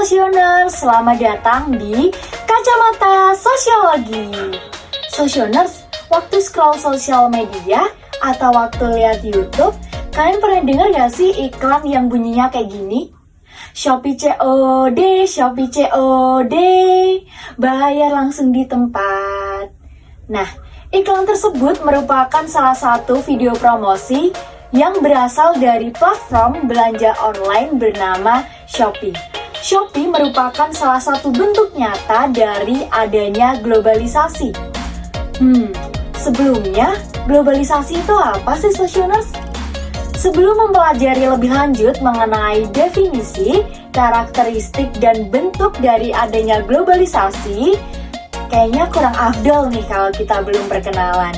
Sosioners, selamat datang di Kacamata Sosiologi. Sosioners, waktu scroll sosial media atau waktu lihat YouTube, kalian pernah dengar gak sih iklan yang bunyinya kayak gini? Shopee COD, Shopee COD, bayar langsung di tempat. Nah, iklan tersebut merupakan salah satu video promosi yang berasal dari platform belanja online bernama Shopee. Shopee merupakan salah satu bentuk nyata dari adanya globalisasi. Sebelumnya, globalisasi itu apa sih, Sosioners? Sebelum mempelajari lebih lanjut mengenai definisi, karakteristik, dan bentuk dari adanya globalisasi, kayaknya kurang afdol nih kalau kita belum perkenalan.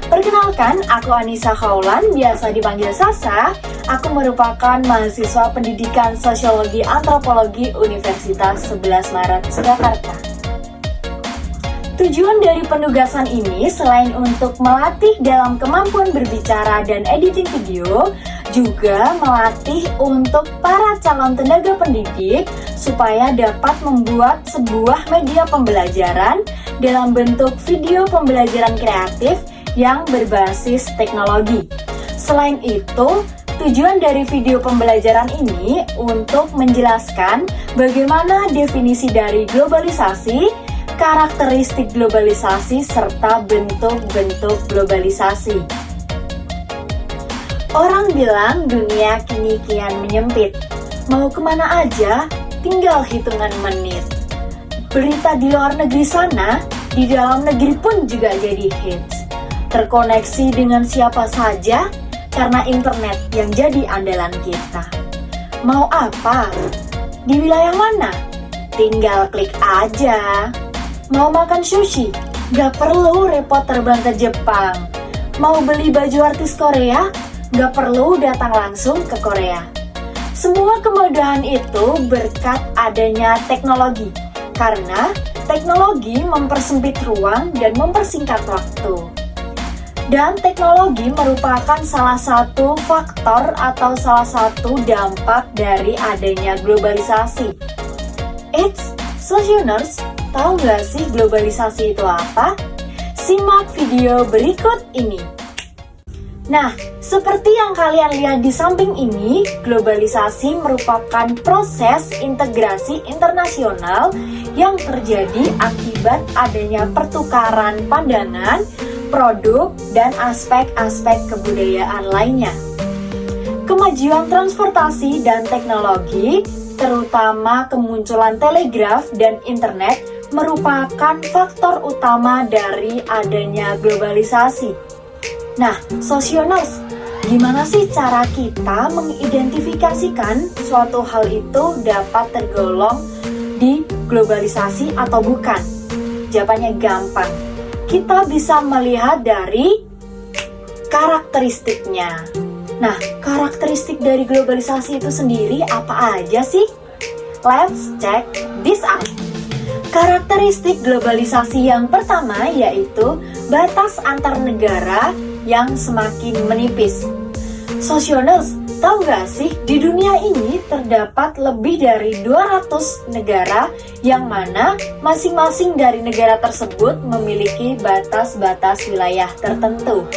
Perkenalkan, aku Anissa Khaulan, biasa dipanggil Sasa. Aku merupakan mahasiswa pendidikan Sosiologi Antropologi Universitas 11 Maret, Surakarta. Tujuan dari penugasan ini selain untuk melatih dalam kemampuan berbicara dan editing video, juga melatih untuk para calon tenaga pendidik supaya dapat membuat sebuah media pembelajaran dalam bentuk video pembelajaran kreatif yang berbasis teknologi. Selain itu, tujuan dari video pembelajaran ini untuk menjelaskan bagaimana definisi dari globalisasi, karakteristik globalisasi, serta bentuk-bentuk globalisasi. Orang bilang dunia kini kian menyempit. Mau kemana aja, tinggal hitungan menit. Berita di luar negeri sana, di dalam negeri pun juga jadi hits. Terkoneksi dengan siapa saja karena internet yang jadi andalan kita. Mau apa? Di wilayah mana? Tinggal klik aja. Mau makan sushi? Gak perlu repot terbang ke Jepang. Mau beli baju artis Korea? Gak perlu datang langsung ke Korea. Semua kemudahan itu berkat adanya teknologi. Karena teknologi mempersempit ruang dan mempersingkat waktu. Dan teknologi merupakan salah satu faktor atau salah satu dampak dari adanya globalisasi. Eits, Sosioners, tahu nggak sih globalisasi itu apa? Simak video berikut ini. Nah, seperti yang kalian lihat di samping ini, globalisasi merupakan proses integrasi internasional yang terjadi akibat adanya pertukaran pandangan, produk, dan aspek-aspek kebudayaan lainnya. Kemajuan transportasi dan teknologi, terutama kemunculan telegraf dan internet, merupakan faktor utama dari adanya globalisasi. Nah, Sosioners, gimana sih cara kita mengidentifikasikan suatu hal itu dapat tergolong di globalisasi atau bukan? Jawabannya gampang. Kita bisa melihat dari karakteristiknya. Nah, karakteristik dari globalisasi itu sendiri apa aja sih? Let's check this out. Karakteristik globalisasi yang pertama yaitu batas antar negara yang semakin menipis. Sosioners, tahu gak sih, di dunia ini terdapat lebih dari 200 negara yang mana masing-masing dari negara tersebut memiliki batas-batas wilayah tertentu.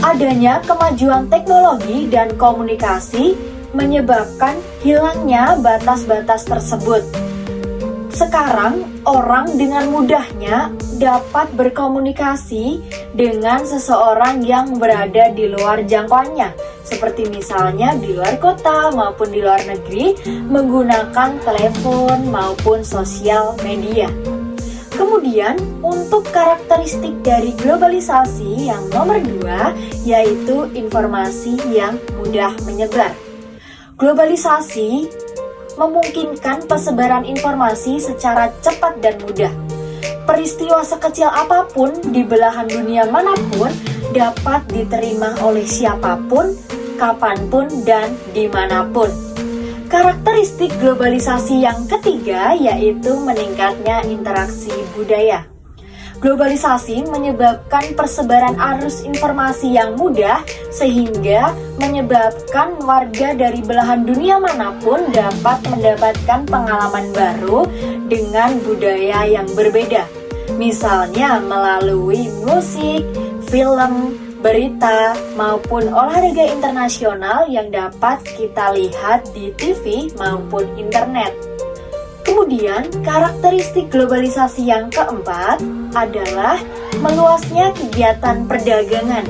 Adanya kemajuan teknologi dan komunikasi menyebabkan hilangnya batas-batas tersebut. Sekarang, orang dengan mudahnya dapat berkomunikasi dengan seseorang yang berada di luar jangkauannya, seperti misalnya di luar kota maupun di luar negeri, menggunakan telepon maupun sosial media. Kemudian, untuk karakteristik dari globalisasi yang nomor 2, yaitu informasi yang mudah menyebar. Globalisasi memungkinkan persebaran informasi secara cepat dan mudah. Peristiwa sekecil apapun di belahan dunia manapun dapat diterima oleh siapapun, kapanpun, dan dimanapun. Karakteristik globalisasi yang ketiga yaitu meningkatnya interaksi budaya. Globalisasi menyebabkan persebaran arus informasi yang mudah sehingga menyebabkan warga dari belahan dunia manapun dapat mendapatkan pengalaman baru dengan budaya yang berbeda. Misalnya melalui musik, film, berita, maupun olahraga internasional yang dapat kita lihat di TV maupun internet. Kemudian, karakteristik globalisasi yang keempat adalah meluasnya kegiatan perdagangan.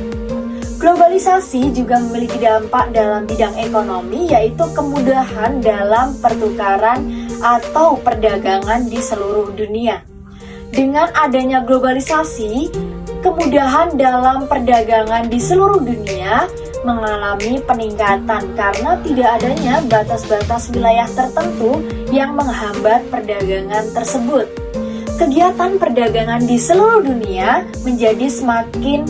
Globalisasi juga memiliki dampak dalam bidang ekonomi, yaitu kemudahan dalam pertukaran atau perdagangan di seluruh dunia. Dengan adanya globalisasi, kemudahan dalam perdagangan di seluruh dunia mengalami peningkatan karena tidak adanya batas-batas wilayah tertentu yang menghambat perdagangan tersebut. Kegiatan perdagangan di seluruh dunia menjadi semakin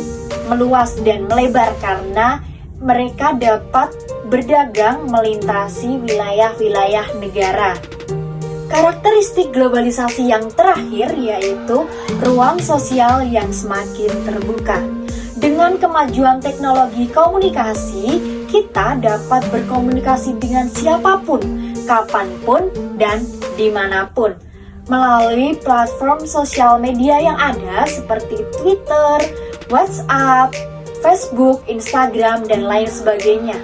meluas dan melebar karena mereka dapat berdagang melintasi wilayah-wilayah negara. Karakteristik globalisasi yang terakhir yaitu ruang sosial yang semakin terbuka. Dengan kemajuan teknologi komunikasi, kita dapat berkomunikasi dengan siapapun, kapanpun, dan dimanapun. Melalui platform sosial media yang ada seperti Twitter, WhatsApp, Facebook, Instagram, dan lain sebagainya.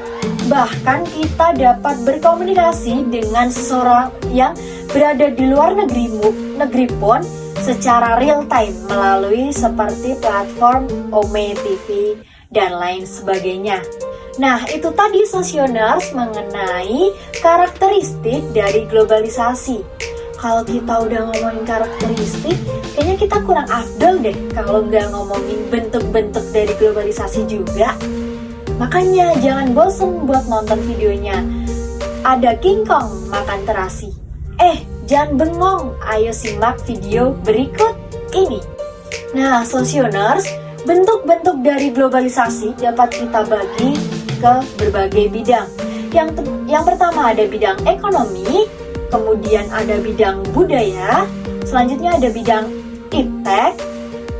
Bahkan kita dapat berkomunikasi dengan seseorang yang berada di luar negeri pun secara real time melalui seperti platform Ome TV dan lain sebagainya. Nah, itu tadi Sosioners mengenai karakteristik dari globalisasi. Kalau kita udah ngomongin karakteristik, kayaknya kita kurang afdol deh kalau nggak ngomongin bentuk-bentuk dari globalisasi juga. Makanya jangan bosen buat nonton videonya. Ada King Kong makan terasi. Jangan bengong, ayo simak video berikut ini. Nah, Sosioners, bentuk-bentuk dari globalisasi dapat kita bagi ke berbagai bidang. Yang pertama ada bidang ekonomi, kemudian ada bidang budaya, selanjutnya ada bidang iptek,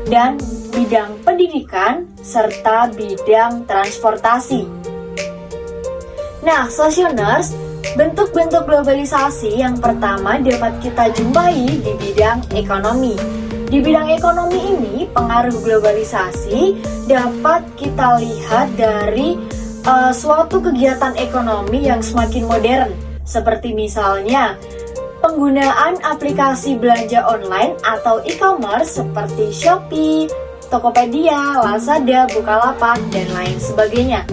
dan bidang pendidikan, serta bidang transportasi. Nah, Sosioners, bentuk-bentuk globalisasi yang pertama dapat kita jumpai di bidang ekonomi. Di bidang ekonomi ini, pengaruh globalisasi dapat kita lihat dari suatu kegiatan ekonomi yang semakin modern. Seperti misalnya, penggunaan aplikasi belanja online atau e-commerce seperti Shopee, Tokopedia, Lazada, Bukalapak, dan lain sebagainya.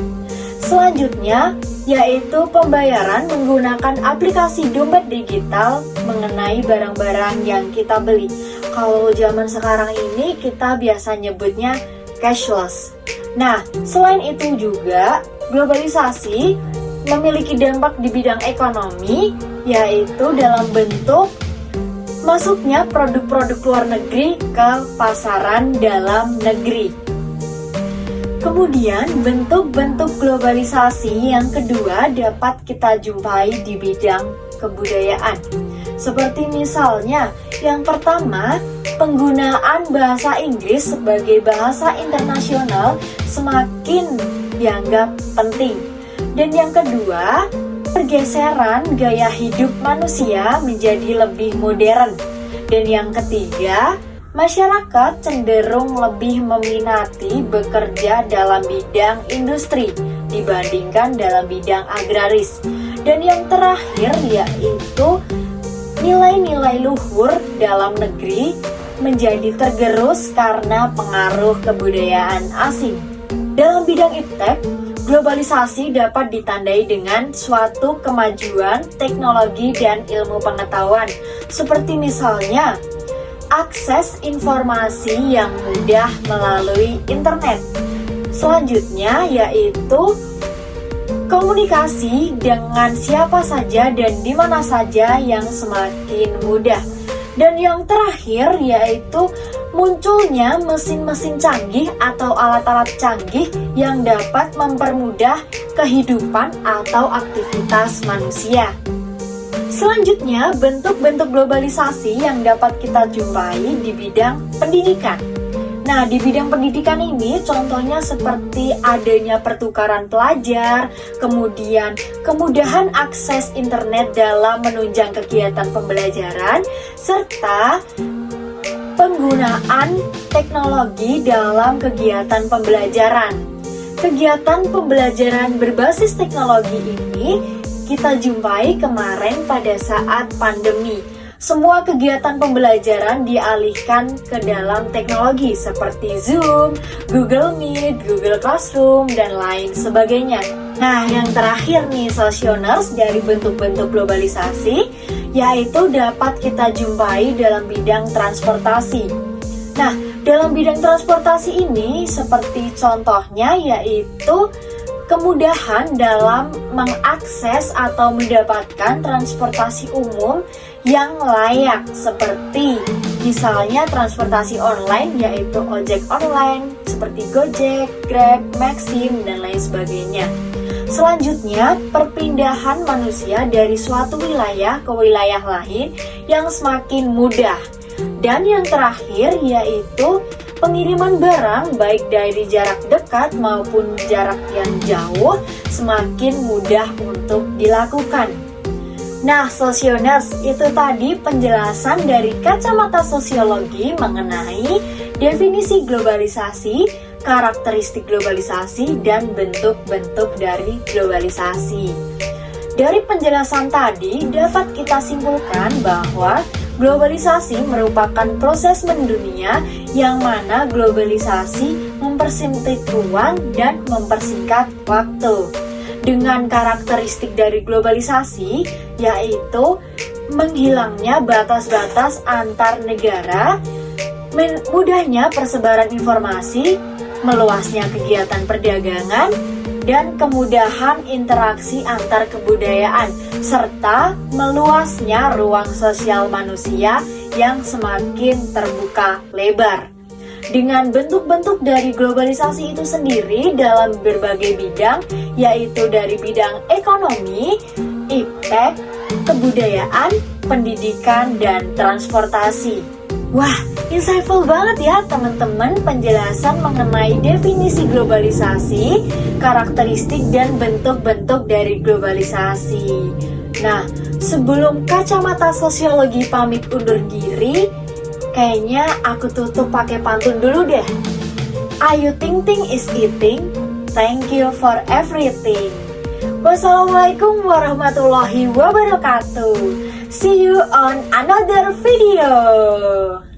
Selanjutnya, yaitu pembayaran menggunakan aplikasi dompet digital mengenai barang-barang yang kita beli. Kalau zaman sekarang ini kita biasa nyebutnya cashless. Nah, selain itu juga globalisasi memiliki dampak di bidang ekonomi, yaitu dalam bentuk masuknya produk-produk luar negeri ke pasaran dalam negeri. Kemudian bentuk-bentuk globalisasi yang kedua dapat kita jumpai di bidang kebudayaan. Seperti misalnya, yang pertama, penggunaan bahasa Inggris sebagai bahasa internasional semakin dianggap penting. Dan yang kedua, pergeseran gaya hidup manusia menjadi lebih modern. Dan yang ketiga, masyarakat cenderung lebih meminati bekerja dalam bidang industri dibandingkan dalam bidang agraris. Dan yang terakhir yaitu nilai-nilai luhur dalam negeri menjadi tergerus karena pengaruh kebudayaan asing. Dalam bidang iptek, globalisasi dapat ditandai dengan suatu kemajuan teknologi dan ilmu pengetahuan, seperti misalnya akses informasi yang mudah melalui internet. Selanjutnya yaitu komunikasi dengan siapa saja dan di mana saja yang semakin mudah. Dan yang terakhir yaitu munculnya mesin-mesin canggih atau alat-alat canggih yang dapat mempermudah kehidupan atau aktivitas manusia. Selanjutnya, bentuk-bentuk globalisasi yang dapat kita jumpai di bidang pendidikan. Nah, di bidang pendidikan ini contohnya seperti adanya pertukaran pelajar, kemudian kemudahan akses internet dalam menunjang kegiatan pembelajaran, serta penggunaan teknologi dalam kegiatan pembelajaran. Kegiatan pembelajaran berbasis teknologi ini kita jumpai kemarin pada saat pandemi. Semua kegiatan pembelajaran dialihkan ke dalam teknologi seperti Zoom, Google Meet, Google Classroom, dan lain sebagainya. Nah, yang terakhir nih Socioners dari bentuk-bentuk globalisasi, yaitu dapat kita jumpai dalam bidang transportasi. Nah, dalam bidang transportasi ini seperti contohnya yaitu kemudahan dalam mengakses atau mendapatkan transportasi umum yang layak, seperti misalnya transportasi online yaitu ojek online seperti Gojek, Grab, Maxim, dan lain sebagainya. Selanjutnya, perpindahan manusia dari suatu wilayah ke wilayah lain yang semakin mudah. Dan yang terakhir yaitu pengiriman barang baik dari jarak dekat maupun jarak yang jauh semakin mudah untuk dilakukan. Nah, Socioners, itu tadi penjelasan dari kacamata sosiologi mengenai definisi globalisasi, karakteristik globalisasi, dan bentuk-bentuk dari globalisasi. Dari penjelasan tadi dapat kita simpulkan bahwa globalisasi merupakan proses mendunia yang mana globalisasi mempersempit ruang dan mempersingkat waktu. Dengan karakteristik dari globalisasi yaitu menghilangnya batas-batas antar negara, mudahnya persebaran informasi, meluasnya kegiatan perdagangan, dan kemudahan interaksi antar kebudayaan, serta meluasnya ruang sosial manusia yang semakin terbuka lebar. Dengan bentuk-bentuk dari globalisasi itu sendiri dalam berbagai bidang, yaitu dari bidang ekonomi, iptek, kebudayaan, pendidikan, dan transportasi. Wah, insightful banget ya teman-teman penjelasan mengenai definisi globalisasi, karakteristik, dan bentuk-bentuk dari globalisasi. Nah, sebelum kacamata sosiologi pamit undur diri, kayaknya aku tutup pakai pantun dulu deh. Ayu ting ting is eating, thank you for everything. Wassalamualaikum warahmatullahi wabarakatuh. See you on another video.